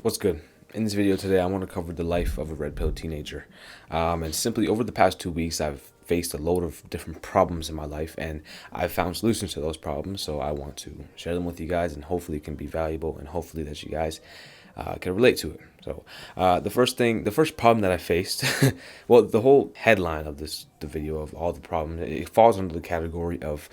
What's good? In this video today, I want to cover the life of a red pill teenager. And simply over the past 2 weeks, I've faced a load of different problems in my life, and I've found solutions to those problems. So I want to share them with you guys, and hopefully it can be valuable, and hopefully that you guys can relate to it. So the first problem that I faced, well, the whole headline of the video of all the problems, it falls under the category of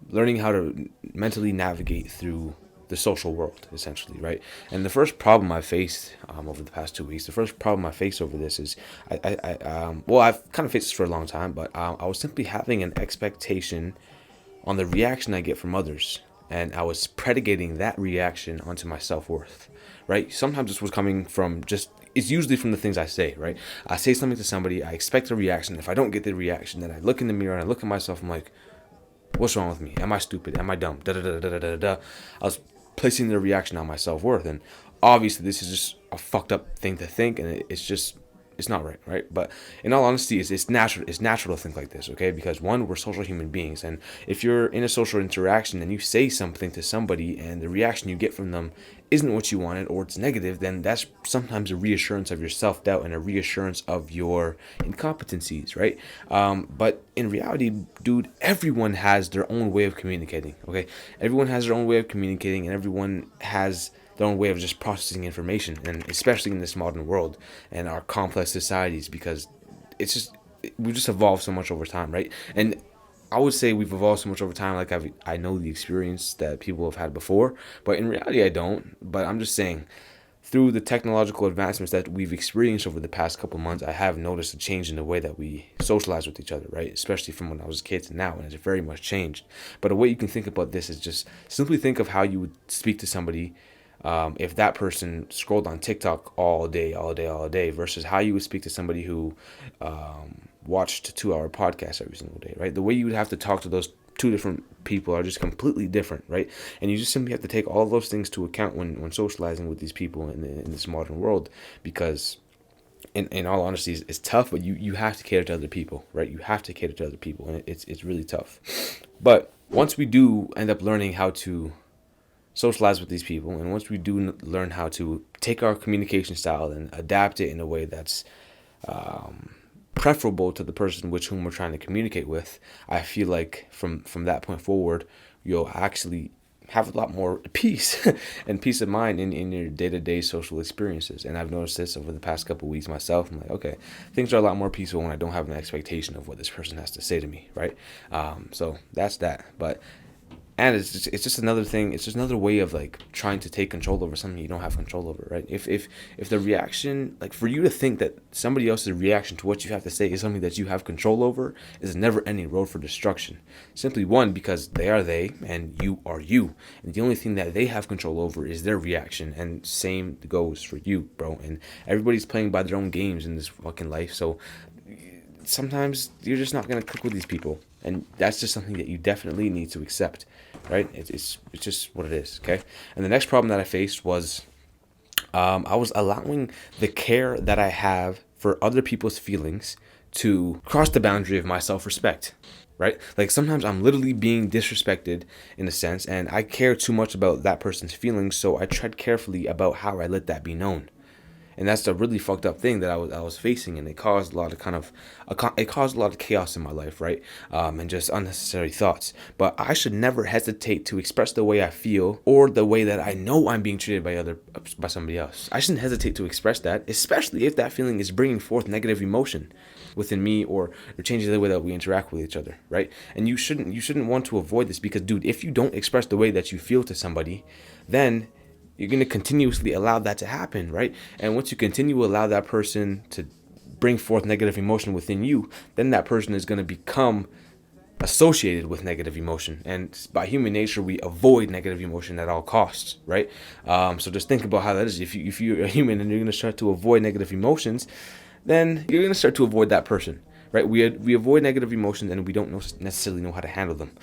learning how to mentally navigate through the social world, essentially, right? And the first problem I faced over the past 2 weeks, the first problem I faced over this is, well, I've kind of faced this for a long time, but I was simply having an expectation on the reaction I get from others, and I was predicating that reaction onto my self-worth, right? Sometimes this was coming from it's usually from the things I say, right? I say something to somebody, I expect a reaction. If I don't get the reaction, then I look in the mirror and I look at myself, I'm like, what's wrong with me? Am I stupid? Am I dumb? Da da da da da da da. I was placing the reaction on my self-worth, and obviously this is just a fucked up thing to think, and it's not right? But in all honesty, it's natural to think like this, okay? Because one, we're social human beings, and if you're in a social interaction and you say something to somebody and the reaction you get from them isn't what you wanted, or it's negative, then that's sometimes a reassurance of your self-doubt and a reassurance of your incompetencies, right? But in reality, dude, everyone has their own way of communicating, okay? Everyone has their own way of communicating, and everyone has their own way of just processing information, and especially in this modern world and our complex societies, because we've just evolved so much over time, right? And I would say we've evolved so much over time. Like I know the experience that people have had before, but in reality, I don't. But I'm just saying, through the technological advancements that we've experienced over the past couple months, I have noticed a change in the way that we socialize with each other, right? Especially from when I was a kid to now, and it's very much changed. But a way you can think about this is just simply think of how you would speak to somebody if that person scrolled on TikTok all day, versus how you would speak to somebody who watched a 2-hour podcast every single day, right? The way you would have to talk to those two different people are just completely different, right? And you just simply have to take all those things to account when socializing with these people in this modern world, because in all honesty, it's tough, but you have to cater to other people, right? You have to cater to other people, and it's really tough. But once we do end up learning how to socialize with these people, and once we do learn how to take our communication style and adapt it in a way that's preferable to the person with whom we're trying to communicate with, I feel like from that point forward, you'll actually have a lot more peace and peace of mind in your day-to-day social experiences. And I've noticed this over the past couple of weeks myself. I'm like, okay, things are a lot more peaceful when I don't have an expectation of what this person has to say to me, right? So that's that. And it's just another thing. It's just another way of like trying to take control over something you don't have control over, right? If the reaction, like for you to think that somebody else's reaction to what you have to say is something that you have control over, is a never-ending road for destruction. Simply one, because they are they and you are you, and the only thing that they have control over is their reaction. And same goes for you, bro. And everybody's playing by their own games in this fucking life. So sometimes you're just not gonna click with these people, and that's just something that you definitely need to accept, right? It's just what it is, okay? And the next problem that I faced was I was allowing the care that I have for other people's feelings to cross the boundary of my self-respect, right? Like sometimes I'm literally being disrespected in a sense, and I care too much about that person's feelings, so I tread carefully about how I let that be known. And that's the really fucked up thing that I was facing, and it caused a lot of chaos in my life, right? And just unnecessary thoughts. But I should never hesitate to express the way I feel, or the way that I know I'm being treated by somebody else. I shouldn't hesitate to express that, especially if that feeling is bringing forth negative emotion within me, or changing the way that we interact with each other, right? And you shouldn't want to avoid this, because, dude, if you don't express the way that you feel to somebody, then you're going to continuously allow that to happen, right? And once you continue to allow that person to bring forth negative emotion within you, then that person is going to become associated with negative emotion. And by human nature, we avoid negative emotion at all costs, right? So just think about how that is. If you're a human and you're going to start to avoid negative emotions, then you're going to start to avoid that person, right? We avoid negative emotions, and we don't necessarily know how to handle them.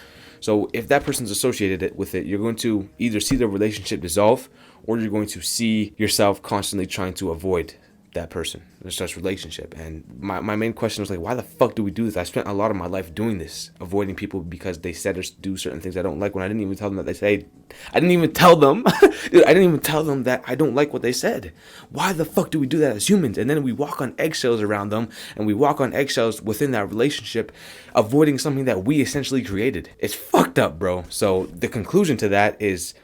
So if that person's associated with it, you're going to either see the relationship dissolve, or you're going to see yourself constantly trying to avoid that person. It starts relationship. And my main question was like, why the fuck do we do this? I spent a lot of my life doing this, avoiding people because they said or do certain things I don't like when I didn't even tell them that they say. I didn't even tell them. Dude, I didn't even tell them that I don't like what they said. Why the fuck do we do that as humans? And then we walk on eggshells around them, and we walk on eggshells within that relationship, avoiding something that we essentially created. It's fucked up, bro. So the conclusion to that is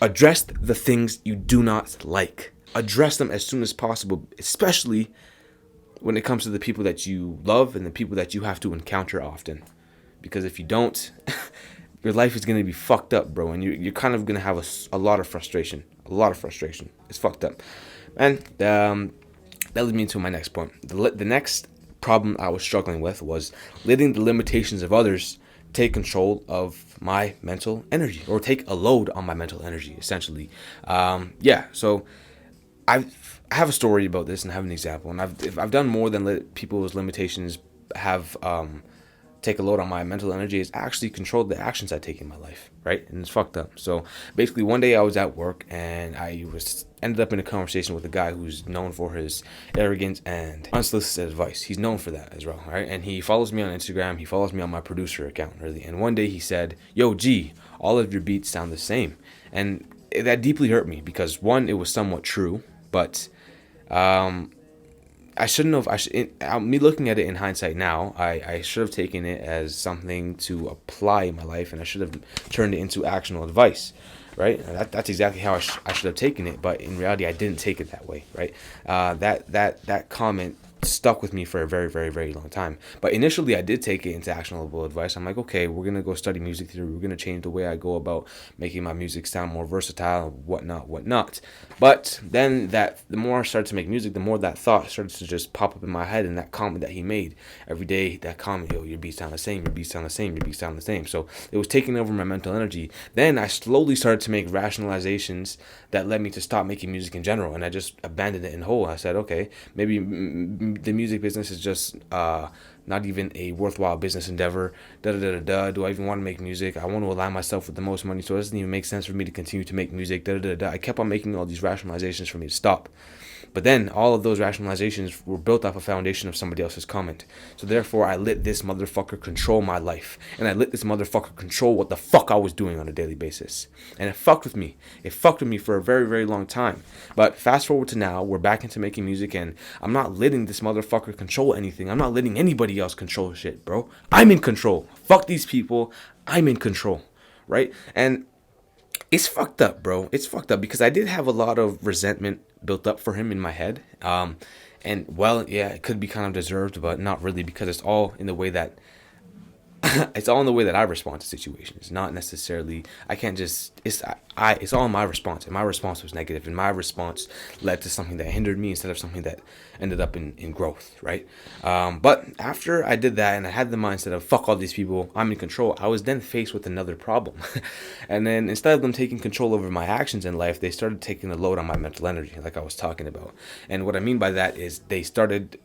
address the things you do not like. Address them as soon as possible, especially when it comes to the people that you love and the people that you have to encounter often. Because if you don't, your life is going to be fucked up, bro. And you're kind of going to have a lot of frustration. A lot of frustration. It's fucked up. And that leads me into my next point. The next problem I was struggling with was letting the limitations of others take control of my mental energy, or take a load on my mental energy, essentially. So I have a story about this and I have an example, and I've done more than let people's limitations have take a load on my mental energy. Is actually controlled the actions I take in my life, right? And it's fucked up. So basically, one day I was at work and I ended up in a conversation with a guy who's known for his arrogance and unsolicited advice. He's known for that as well, right? And he follows me on Instagram. He follows me on my producer account, really. And one day he said, "Yo, G, all of your beats sound the same," and that deeply hurt me because one, it was somewhat true. But I shouldn't have. Me looking at it in hindsight now, I should have taken it as something to apply in my life, and I should have turned it into actionable advice, right? That's exactly how I should have taken it. But in reality, I didn't take it that way, right? That comment stuck with me for a very, very, very long time. But initially I did take it into actionable advice. I'm like, okay, we're going to go study music theory. We're going to change the way I go about making my music sound more versatile, whatnot. But then the more I started to make music, the more that thought started to just pop up in my head, and that comment that he made every day, that comment, yo, your beats sound the same, your beats sound the same, your beats sound the same. So it was taking over my mental energy. Then I slowly started to make rationalizations that led me to stop making music in general, and I just abandoned it in whole. I said, okay, maybe the music business is just not even a worthwhile business endeavor. Do I even want to make music? I want to align myself with the most money, so it doesn't even make sense for me to continue to make music. I kept on making all these rationalizations for me to stop. But then all of those rationalizations were built off a foundation of somebody else's comment. So therefore, I let this motherfucker control my life. And I let this motherfucker control what the fuck I was doing on a daily basis. And it fucked with me. It fucked with me for a very, very long time. But fast forward to now, we're back into making music, and I'm not letting this motherfucker control anything. I'm not letting anybody else control shit, bro. I'm in control. Fuck these people. I'm in control. Right? And it's fucked up, bro. It's fucked up because I did have a lot of resentment built up for him in my head. And well, yeah, it could be kind of deserved, but not really, because it's all in the way that it's all in the way that I respond to situations. Not necessarily, I can't just, it's all in my response. And my response was negative, and my response led to something that hindered me instead of something that ended up in growth, right? But after I did that and I had the mindset of fuck all these people, I'm in control, I was then faced with another problem. And then instead of them taking control over my actions in life, they started taking a load on my mental energy, like I was talking about. And what I mean by that is they started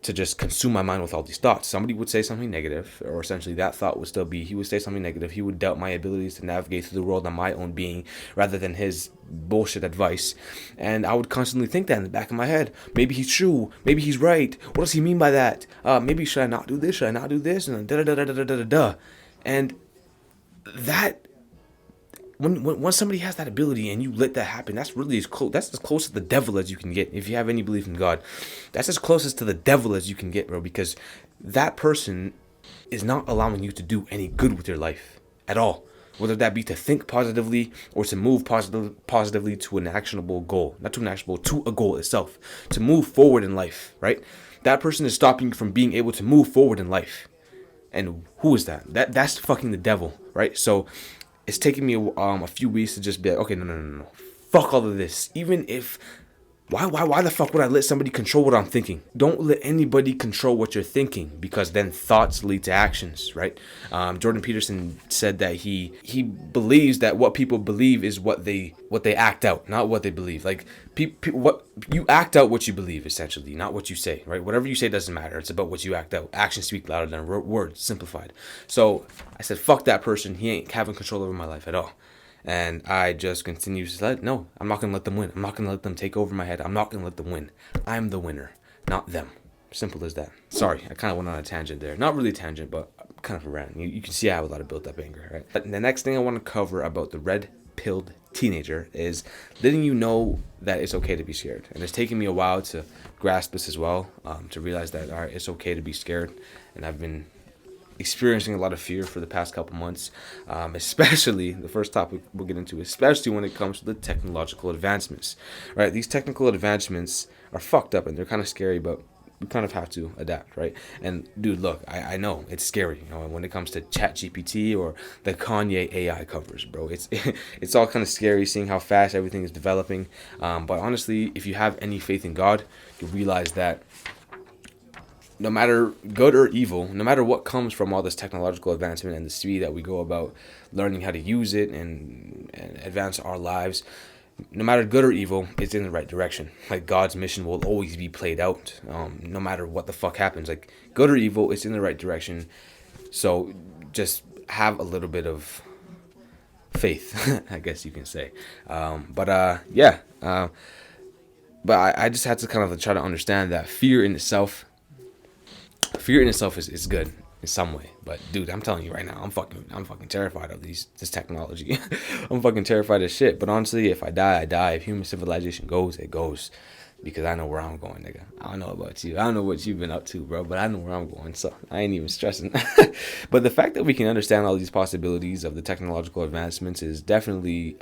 to just consume my mind with all these thoughts. Somebody would say something negative, or essentially that thought would still be, he would say something negative. He would doubt my abilities to navigate through the world on my own being rather than his bullshit advice. And I would constantly think that in the back of my head. Maybe he's true. Maybe he's right. What does he mean by that? Maybe should I not do this? Should I not do this? And And that, when somebody has that ability and you let that happen, that's really as close. That's as close to the devil as you can get. If you have any belief in God, that's as closest to the devil as you can get, bro. Because that person is not allowing you to do any good with your life at all. Whether that be to think positively or to move positively to an actionable goal, not to an actionable, to a goal itself, to move forward in life, right? That person is stopping you from being able to move forward in life. And who is that? That's fucking the devil, right? So it's taken me a few weeks to just be like, okay, no. Fuck all of this. Even if, why the fuck would I let somebody control what I'm thinking? Don't let anybody control what you're thinking, because then thoughts lead to actions, right? Jordan Peterson said that he believes that what people believe is what they act out, not what they believe. Like, what you act out what you believe, essentially, not what you say, right? Whatever you say doesn't matter. It's about what you act out. Actions speak louder than words, simplified. So I said, fuck that person. He ain't having control over my life at all. And I just continue to let, no, I'm not going to let them win. I'm not going to let them take over my head. I'm not going to let them win. I'm the winner, not them. Simple as that. Sorry, I kind of went on a tangent there. Not really a tangent, but kind of a rant. You can see I have a lot of built up anger, right? But the next thing I want to cover about the red-pilled teenager is letting you know that it's okay to be scared. And it's taken me a while to grasp this as well, to realize that, all right, it's okay to be scared. And I've been experiencing a lot of fear for the past couple months, especially the first topic we'll get into, especially when it comes to the technological advancements, right? These technical advancements are fucked up and they're kind of scary, but we kind of have to adapt, right? And dude, look, I know it's scary, when it comes to ChatGPT or the Kanye AI covers, bro. It's all kind of scary seeing how fast everything is developing. But honestly, if you have any faith in God, you realize that no matter good or evil, no matter what comes from all this technological advancement and the speed that we go about learning how to use it and advance our lives, no matter good or evil, it's in the right direction. Like, God's mission will always be played out, no matter what the fuck happens. Like, good or evil, it's in the right direction. So just have a little bit of faith, I guess you can say. But I just had to kind of try to understand that fear in itself is good in some way. But dude, I'm telling you right now, I'm fucking terrified of this technology. I'm fucking terrified of shit. But honestly, if I die, I die. If human civilization goes, it goes. Because I know where I'm going, nigga. I don't know about you. I don't know what you've been up to, bro, but I know where I'm going, so I ain't even stressing. But the fact that we can understand all these possibilities of the technological advancements is definitely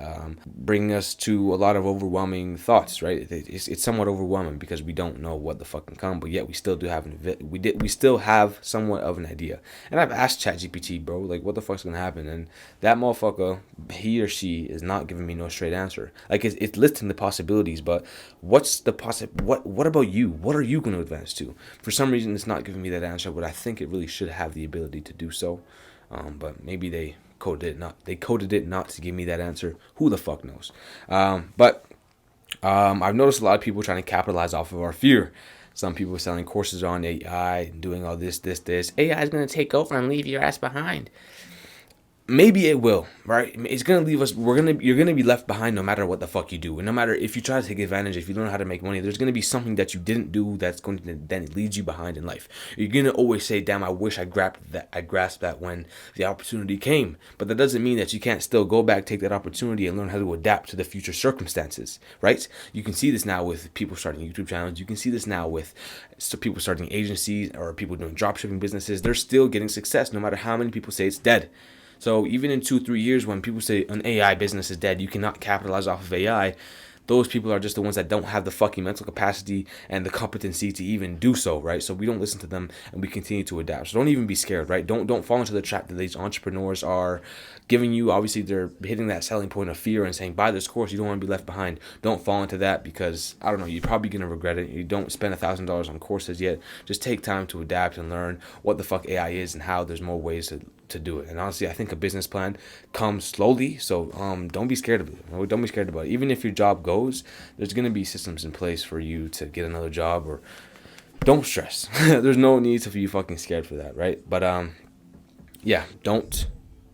bringing us to a lot of overwhelming thoughts, right? It's somewhat overwhelming because we don't know what the fuck can come, but yet we still do have we still have somewhat of an idea. And I've asked ChatGPT, bro, like, what the fuck's gonna happen? And that motherfucker, he or she, is not giving me no straight answer. Like, it's listing the possibilities, but what's the what about you? What are you going to advance to? For some reason, it's not giving me that answer, but I think it really should have the ability to do so. But maybe they coded it not to give me that answer. Who the fuck knows? But I've noticed a lot of people trying to capitalize off of our fear. Some people selling courses on AI and doing all this. AI is going to take over and leave your ass behind. Maybe it will, right? It's gonna leave us. You're gonna be left behind no matter what the fuck you do, and no matter if you try to take advantage, if you don't know how to make money, there's gonna be something that you didn't do that's going to then lead you behind in life. You're gonna always say, "Damn, I wish I grasped that when the opportunity came." But that doesn't mean that you can't still go back, take that opportunity, and learn how to adapt to the future circumstances, right? You can see this now with people starting YouTube channels. You can see this now with people starting agencies or people doing dropshipping businesses. They're still getting success no matter how many people say it's dead. So even in 2-3 years, when people say an AI business is dead, you cannot capitalize off of AI, those people are just the ones that don't have the fucking mental capacity and the competency to even do so, right? So we don't listen to them and we continue to adapt. So don't even be scared, right? Don't fall into the trap that these entrepreneurs are giving you. Obviously, they're hitting that selling point of fear and saying, buy this course, you don't want to be left behind. Don't fall into that because, I don't know, you're probably going to regret it. You don't spend $1,000 on courses yet. Just take time to adapt and learn what the fuck AI is and how there's more ways to do it. And honestly, I think a business plan comes slowly, so don't be scared of it. Don't be scared about it. Even if your job goes, there's going to be systems in place for you to get another job, or don't stress. There's no need to be fucking scared for that, right? But yeah, don't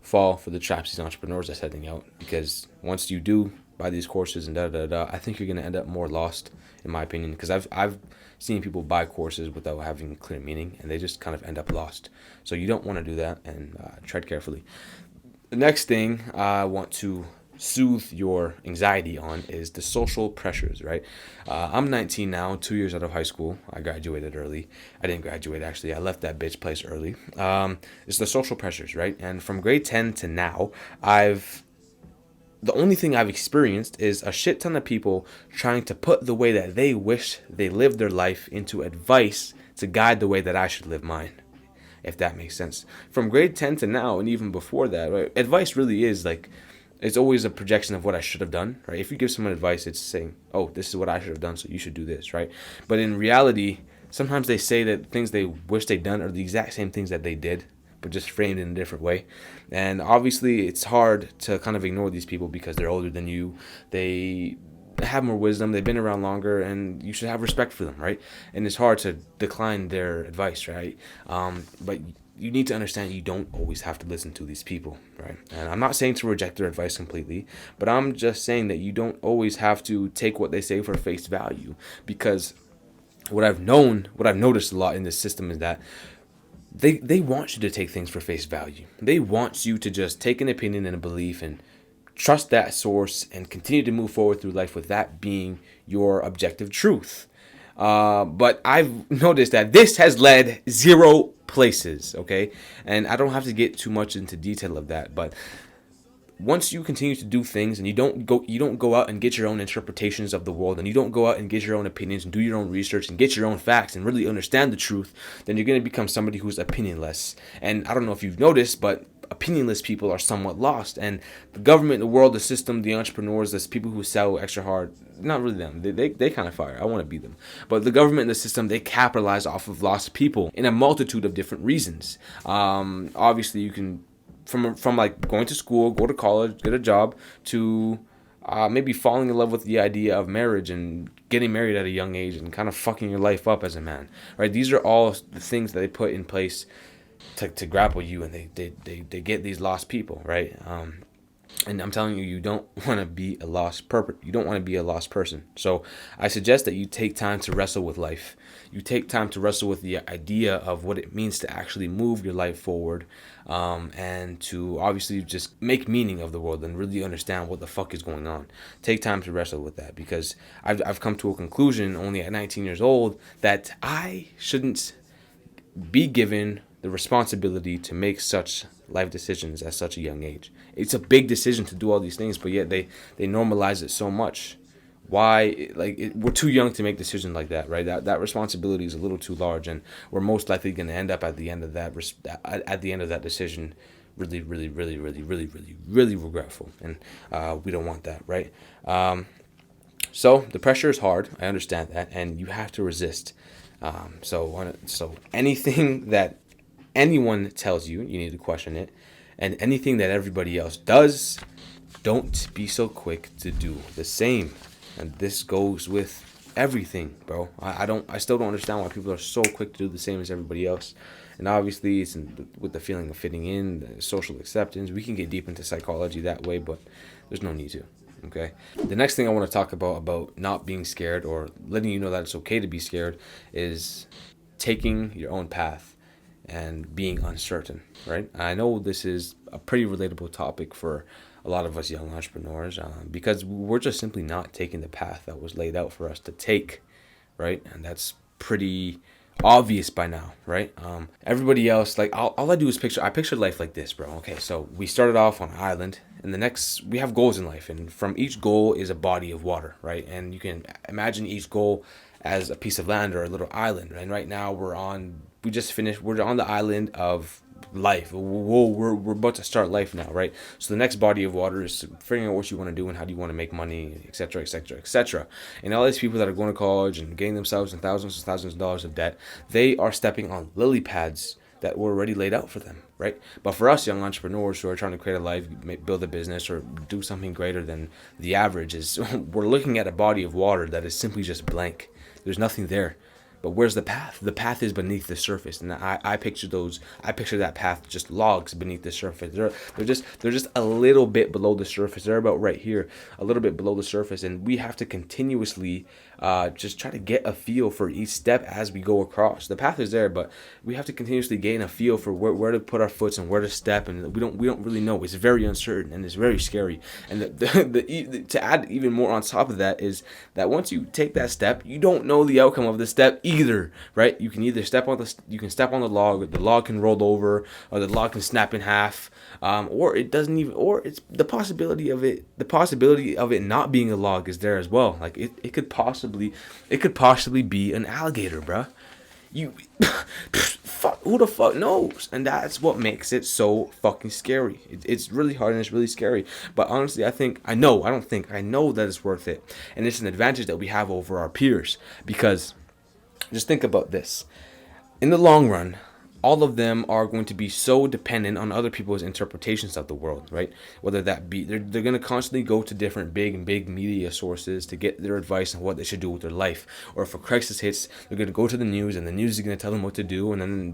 fall for the traps these entrepreneurs are setting out, because once you do buy these courses and I think you're going to end up more lost, in my opinion, because I've seen people buy courses without having clear meaning, and they just kind of end up lost. So you don't want to do that, and tread carefully. The next thing I want to soothe your anxiety on is the social pressures, right? I'm 19 now, 2 years out of high school. I graduated early. I didn't graduate, actually. I left that bitch place early. It's the social pressures, right? And from grade 10 to now, the only thing I've experienced is a shit ton of people trying to put the way that they wish they lived their life into advice to guide the way that I should live mine, if that makes sense. From grade 10 to now, and even before that, right, advice really is like, it's always a projection of what I should have done, right? If you give someone advice, it's saying, oh, this is what I should have done, so you should do this, right? But in reality, sometimes they say that things they wish they'd done are the exact same things that they did, but just framed in a different way. And obviously, it's hard to kind of ignore these people because they're older than you. They have more wisdom. They've been around longer, and you should have respect for them, right? And it's hard to decline their advice, right? But you need to understand you don't always have to listen to these people, right? And I'm not saying to reject their advice completely, but I'm just saying that you don't always have to take what they say for face value, because what I've noticed a lot in this system is that they want you to take things for face value. They want you to just take an opinion and a belief and trust that source and continue to move forward through life with that being your objective truth. But I've noticed that this has led zero places, okay? And I don't have to get too much into detail of that, but once you continue to do things and you don't go out and get your own interpretations of the world, and you don't go out and get your own opinions and do your own research and get your own facts and really understand the truth, then you're going to become somebody who's opinionless. And I don't know if you've noticed, but opinionless people are somewhat lost. And the government, the world, the system, the entrepreneurs, the people who sell extra hard, not really them, they kind of fire. I want to be them. But the government and the system, they capitalize off of lost people in a multitude of different reasons. Obviously you can, from like going to school, go to college, get a job, to maybe falling in love with the idea of marriage and getting married at a young age and kind of fucking your life up as a man, right? These are all the things that they put in place to grapple you, and they get these lost people, right? And I'm telling you, you don't want to be a lost You don't want to be a lost person. So I suggest that you take time to wrestle with life. You take time to wrestle with the idea of what it means to actually move your life forward, and to obviously just make meaning of the world and really understand what the fuck is going on. Take time to wrestle with that, because I've come to a conclusion only at 19 years old that I shouldn't be given the responsibility to make such life decisions at such a young age. It's a big decision to do all these things, but yet they normalize it so much. Why? We're too young to make decisions like that, right? That responsibility is a little too large, and we're most likely going to end up at the end of that decision really, really, really, really, really, really, really regretful, and we don't want that, right? So the pressure is hard. I understand that, and you have to resist. So anything that anyone tells you, you need to question it, and anything that everybody else does, don't be so quick to do the same. And this goes with everything, bro. I still don't understand why people are so quick to do the same as everybody else. And obviously it's with the feeling of fitting in, the social acceptance. We can get deep into psychology that way, but there's no need to. Okay. The next thing I want to talk about not being scared, or letting you know that it's okay to be scared, is taking your own path and being uncertain, right? I know this is a pretty relatable topic for a lot of us young entrepreneurs, because we're just simply not taking the path that was laid out for us to take, right? And that's pretty obvious by now, right? Everybody else, like, all I do is picture life like this, bro. Okay, so we started off on an island, and we have goals in life, and from each goal is a body of water, right? And you can imagine each goal as a piece of land or a little island. And right now we're on the island of life. We're about to start life now, right? So the next body of water is figuring out what you want to do and how do you want to make money, etc., etc., etc. And all these people that are going to college and getting themselves in thousands and thousands of dollars of debt, they are stepping on lily pads that were already laid out for them, right? But for us young entrepreneurs who are trying to create a life, build a business, or do something greater than the average, we're looking at a body of water that is simply just blank. There's nothing there. But where's the path? The path is beneath the surface, and I picture that path just logs beneath the surface. They're just a little bit below the surface. They're about right here, a little bit below the surface, and we have to continuously just try to get a feel for each step as we go across. The path is there, but we have to continuously gain a feel for where to put our foot and where to step, and we don't really know. It's very uncertain and it's very scary. And to add even more on top of that is that once you take that step, you don't know the outcome of the step either, right? You can either step on the log, or the log can roll over, or the log can snap in half, or it doesn't even, or it's the possibility of it not being a log is there as well. Like it could possibly be an alligator, bruh. Who the fuck knows? And that's what makes it so fucking scary. It's really hard and it's really scary. But honestly, I know that it's worth it. And it's an advantage that we have over our peers, because just think about this. In the long run, all of them are going to be so dependent on other people's interpretations of the world, right? Whether that be, they're going to constantly go to different big media sources to get their advice on what they should do with their life. Or if a crisis hits, they're going to go to the news, and the news is going to tell them what to do, and then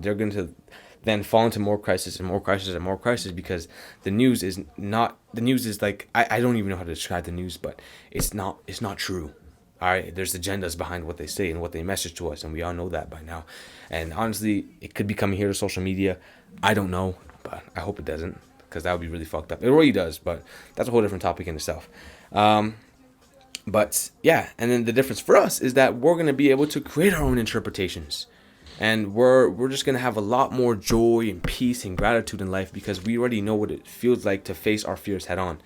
then fall into more crisis and more crisis and more crisis, because the news is not, the news is like, I don't even know how to describe the news, but it's not true. All right, there's agendas behind what they say and what they message to us, and we all know that by now. And honestly, it could be coming here to social media. I don't know, but I hope it doesn't, because that would be really fucked up. It already does, but that's a whole different topic in itself. But yeah, and then the difference for us is that we're gonna be able to create our own interpretations, and we're just gonna have a lot more joy and peace and gratitude in life, because we already know what it feels like to face our fears head on,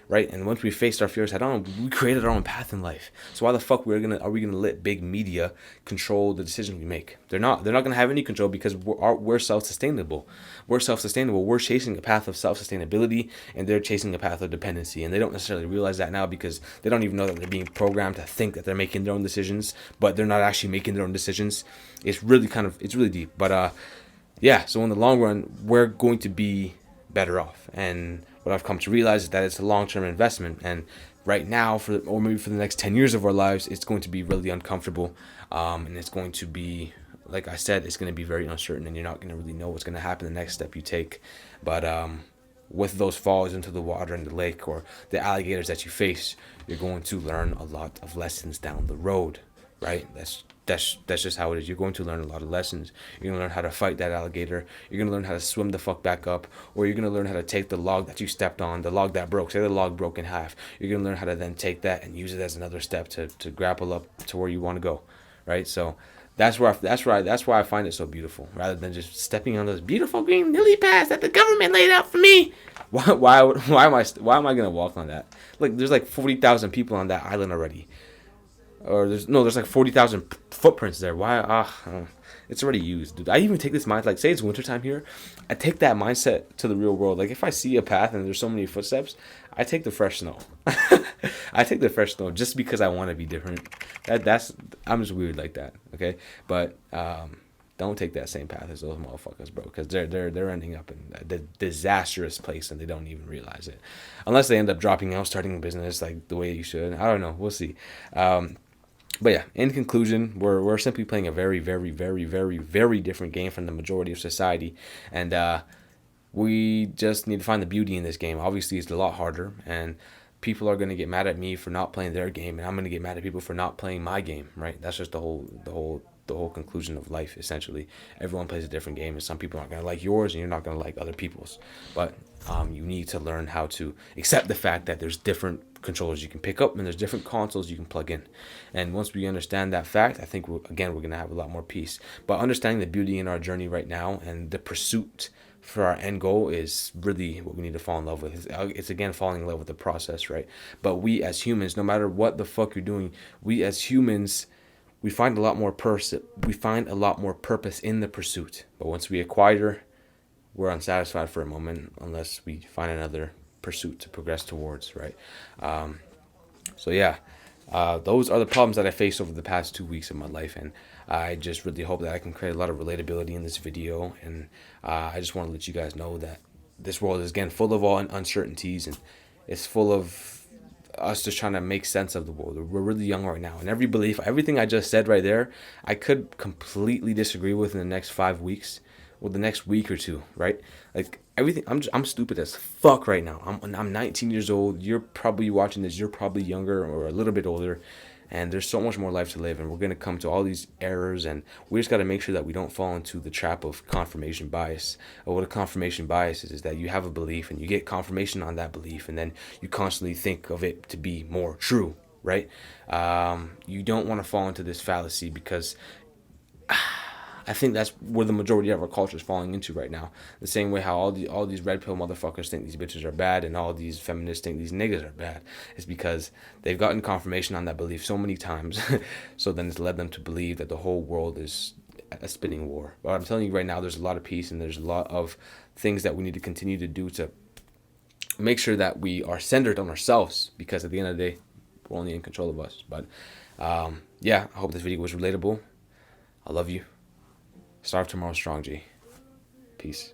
right? And once we faced our fears head on, we created our own path in life. So why the fuck are we gonna let big media control the decisions we make? They're not gonna have any control, because we're self-sustainable. We're chasing a path of self-sustainability, and they're chasing a path of dependency. And they don't necessarily realize that now, because they don't even know that they're being programmed to think that they're making their own decisions, but they're not actually making their own decisions. It's really deep. But yeah, so in the long run, we're going to be better off. And what I've come to realize is that it's a long-term investment. And right now, or maybe for the next 10 years of our lives, it's going to be really uncomfortable. And it's going to be, like I said, it's going to be very uncertain, and you're not going to really know what's going to happen the next step you take. But with those falls into the water in the lake, or the alligators that you face, you're going to learn a lot of lessons down the road, right? That's just how it is. You're going to learn a lot of lessons. You're going to learn how to fight that alligator. You're going to learn how to swim the fuck back up. Or you're going to learn how to take the log that you stepped on, the log that broke. Say the log broke in half. You're going to learn how to then take that and use it as another step to grapple up to where you want to go, right? So that's why I find it so beautiful, rather than just stepping on those beautiful green lily paths that the government laid out for me. Why am I gonna walk on that? Like, there's like 40,000 people on that island already. Or there's like 40,000 footprints there. Why? It's already used, dude. I even take this mindset. Like, say it's wintertime here, I take that mindset to the real world. Like, if I see a path and there's so many footsteps, I take the fresh snow. I take the fresh snow just because I want to be different. I'm just weird like that. Okay, but don't take that same path as those motherfuckers, bro, because they're ending up in a disastrous place, and they don't even realize it, unless they end up dropping out, starting a business like the way you should. I don't know. We'll see. But yeah, in conclusion, we're simply playing a very, very, very, very, very different game from the majority of society, and we just need to find the beauty in this game. Obviously, it's a lot harder, and people are going to get mad at me for not playing their game, and I'm going to get mad at people for not playing my game, right? That's just the whole conclusion of life, essentially. Everyone plays a different game, and some people aren't going to like yours, and you're not going to like other people's. But you need to learn how to accept the fact that there's different controllers you can pick up, and there's different consoles you can plug in. And once we understand that fact, I think we're going to have a lot more peace. But understanding the beauty in our journey right now, and the pursuit for our end goal, is really what we need to fall in love with. It's again falling in love with the process, right? But we as humans, no matter what the fuck you're doing, we as humans, we find a lot more purpose in the pursuit. But once we acquire, we're unsatisfied for a moment, unless we find another pursuit to progress towards, right? So yeah, those are the problems that I faced over the past 2 weeks of my life, and I just really hope that I can create a lot of relatability in this video. And I just want to let you guys know that this world is, again, full of all uncertainties, and it's full of us just trying to make sense of the world. We're really young right now, and everything I just said right there, I could completely disagree with in the next 5 weeks, or the next week or two, right? Like, everything, I'm stupid as fuck right now. I'm 19 years old. You're probably watching this. You're probably younger or a little bit older, and there's so much more life to live, and we're gonna come to all these errors, and we just got to make sure that we don't fall into the trap of confirmation bias. Or what a confirmation bias is that you have a belief, and you get confirmation on that belief, and then you constantly think of it to be more true, right? You don't want to fall into this fallacy, because I think that's where the majority of our culture is falling into right now. The same way how all these red pill motherfuckers think these bitches are bad, and all these feminists think these niggas are bad. It's because they've gotten confirmation on that belief so many times. So then it's led them to believe that the whole world is a spinning war. But I'm telling you right now, there's a lot of peace, and there's a lot of things that we need to continue to do to make sure that we are centered on ourselves, because at the end of the day, we're only in control of us. But yeah, I hope this video was relatable. I love you. Starve tomorrow strong, G. Peace.